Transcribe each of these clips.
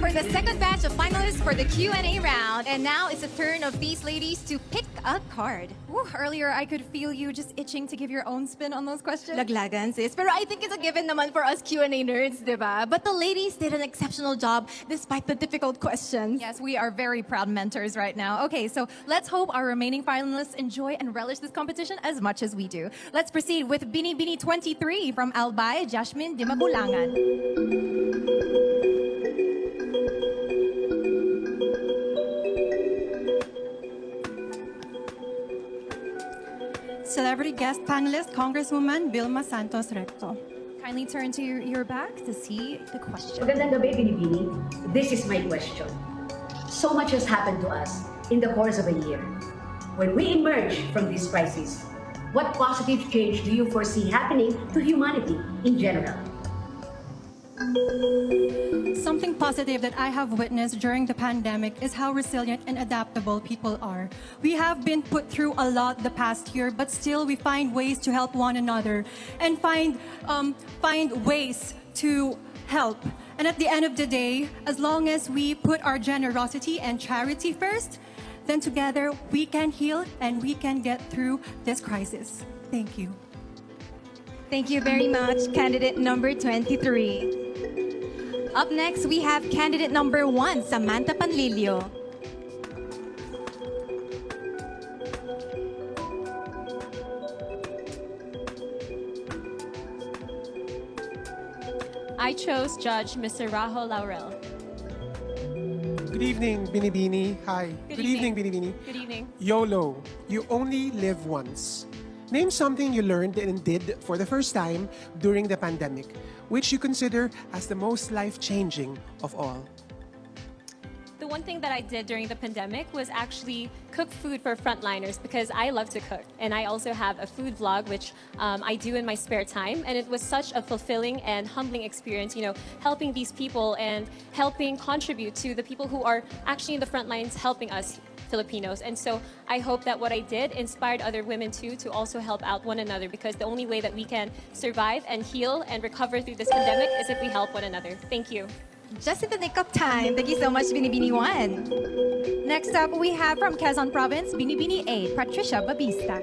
for the second batch of finalists for the Q&A round. And now it's the turn of these ladies to pick a card. Ooh, earlier, I could feel you just itching to give your own spin on those questions. Laglagan, sis. Pero I think it's a given naman for us Q&A nerds, diba? But the ladies did an exceptional job despite the difficult questions. Yes, we are very proud mentors right now. Okay, so let's hope our remaining finalists enjoy and relish this competition as much as we do. Let's proceed with Binibining 23 from Albay, Jasmine Dimabulangan. Celebrity guest panelist, Congresswoman Vilma Santos Recto. Kindly turn to your back to see the question. Magandang gabi, Binibini. This is my question. So much has happened to us in the course of a year. When we emerge from this crisis, what positive change do you foresee happening to humanity in general? Something positive that I have witnessed during the pandemic is how resilient and adaptable people are. We have been put through a lot the past year, but still we find ways to help one another and find ways to help. And at the end of the day, as long as we put our generosity and charity first, then together we can heal and we can get through this crisis. Thank you. Thank you very much, candidate number 23. Up next, we have candidate number 1, Samantha Panlilio. I chose Judge Mr. Rajo Laurel. Good evening, Binibini. Hi. Good evening, evening. Binibini. Good evening. YOLO. You only live once. Name something you learned and did for the first time during the pandemic, which you consider as the most life-changing of all. The one thing that I did during the pandemic was actually cook food for frontliners because I love to cook. And I also have a food vlog, which I do in my spare time. And it was such a fulfilling and humbling experience, you know, helping these people and helping contribute to the people who are actually in the front lines helping us Filipinos. And so I hope that what I did inspired other women too to also help out one another, because the only way that we can survive and heal and recover through this pandemic is if we help one another. Thank you. Just in the nick of time. Thank you so much, Binibini 1. Next up, we have from Quezon Province, Binibini 8, Patricia Babista.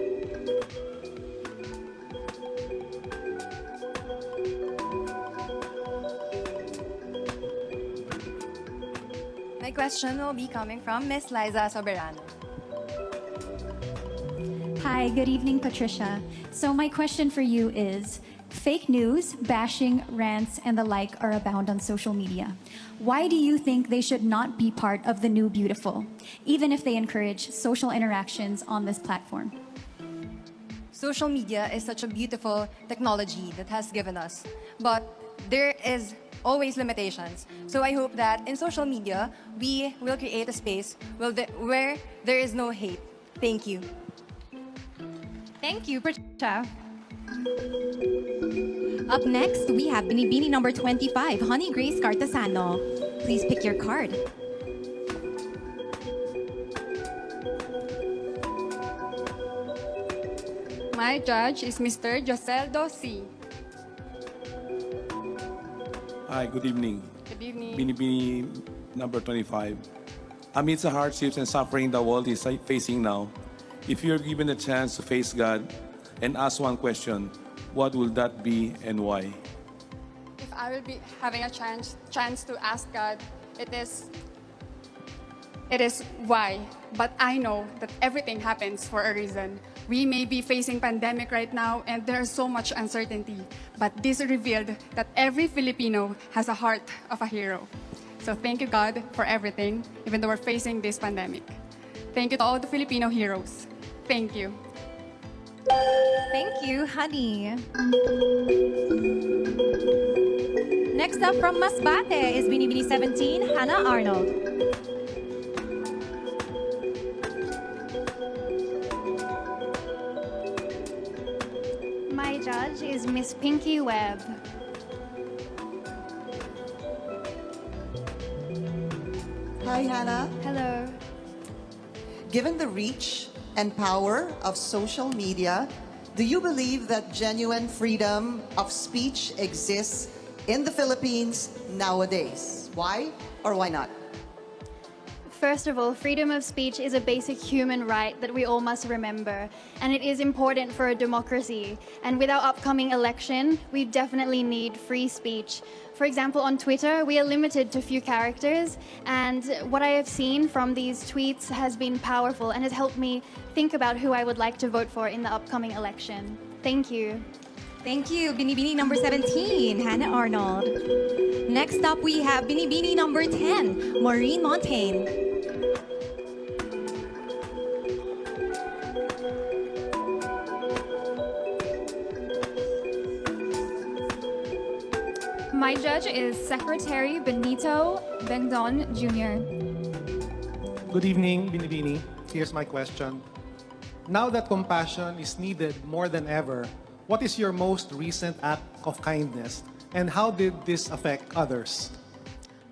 My question will be coming from Miss Liza Soberano. Hi, good evening, Patricia. So my question for you is, fake news, bashing, rants, and the like are abound on social media. Why do you think they should not be part of the new beautiful, even if they encourage social interactions on this platform? Social media is such a beautiful technology that has given us, but there is always limitations. So I hope that in social media, we will create a space where there is no hate. Thank you. Thank you, Patricia. Up next, we have Binibini number 25, Honey Grace Cartasano. Please pick your card. My judge is Mr. Joseldo C. Hi, good evening. Good evening. Binibini number 25. Amidst the hardships and suffering the world is facing now, if you're given a chance to face God and ask one question, what will that be and why? If I will be having a chance to ask God, it is why. But I know that everything happens for a reason. We may be facing pandemic right now and there's so much uncertainty, but this revealed that every Filipino has a heart of a hero. So thank you, God, for everything, even though we're facing this pandemic. Thank you to all the Filipino heroes. Thank you. Thank you, honey. Next up from Masbate is Binibini 17, Hannah Arnold. My judge is Miss Pinky Webb. Hi, Hannah. Hello. Given the reach and power of social media, do you believe that genuine freedom of speech exists in the Philippines nowadays? Why or why not? First of all, freedom of speech is a basic human right that we all must remember, and it is important for a democracy. And with our upcoming election, we definitely need free speech. For example, on Twitter, we are limited to few characters, and what I have seen from these tweets has been powerful and has helped me think about who I would like to vote for in the upcoming election. Thank you. Thank you, Binibining number 17, Hannah Arnold. Next up, we have Binibining number 10, Maureen Montaigne. My judge is Secretary Benito Bendon Jr. Good evening, Binibini. Here's my question. Now that compassion is needed more than ever, what is your most recent act of kindness, and how did this affect others?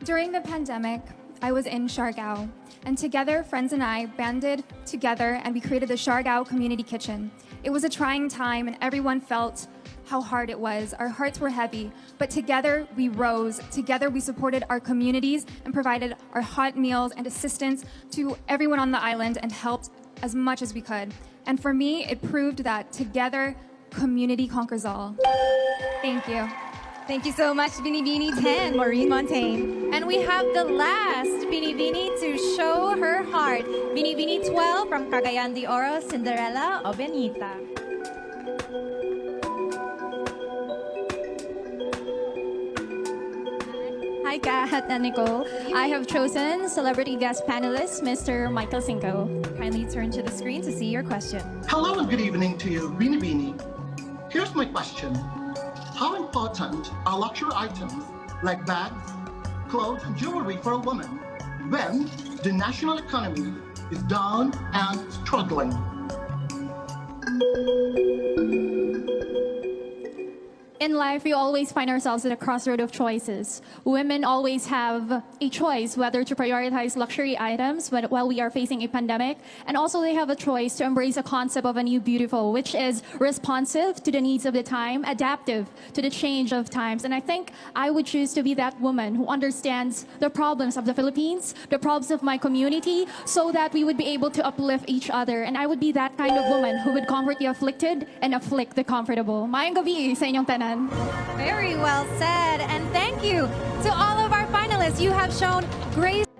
During the pandemic, I was in Siargao, and together, friends and I banded together and we created the Siargao Community Kitchen. It was a trying time and everyone felt how hard it was. Our hearts were heavy, but together we rose. Together we supported our communities and provided our hot meals and assistance to everyone on the island and helped as much as we could. And for me, it proved that together, community conquers all. Thank you. Thank you so much, Binibini 10, Maureen Montaigne. And we have the last Binibini to show her heart. Binibini 12 from Cagayan de Oro, Cinderella o Benita. Hi, Kat and Nicole. I have chosen celebrity guest panelist, Mr. Michael Cinco. Kindly turn to the screen to see your question. Hello and good evening to you, Binibining. Here's my question. How important are luxury items like bags, clothes, and jewelry for a woman when the national economy is down and struggling? In life, we always find ourselves at a crossroad of choices. Women always have a choice whether to prioritize luxury items while we are facing a pandemic, and also they have a choice to embrace a concept of a new beautiful, which is responsive to the needs of the time, adaptive to the change of times. And I think I would choose to be that woman who understands the problems of the Philippines, the problems of my community, so that we would be able to uplift each other. And I would be that kind of woman who would comfort the afflicted and afflict the comfortable. Maayong gabi sa inyong tanan. Very well said. And thank you to all of our finalists. You have shown grace.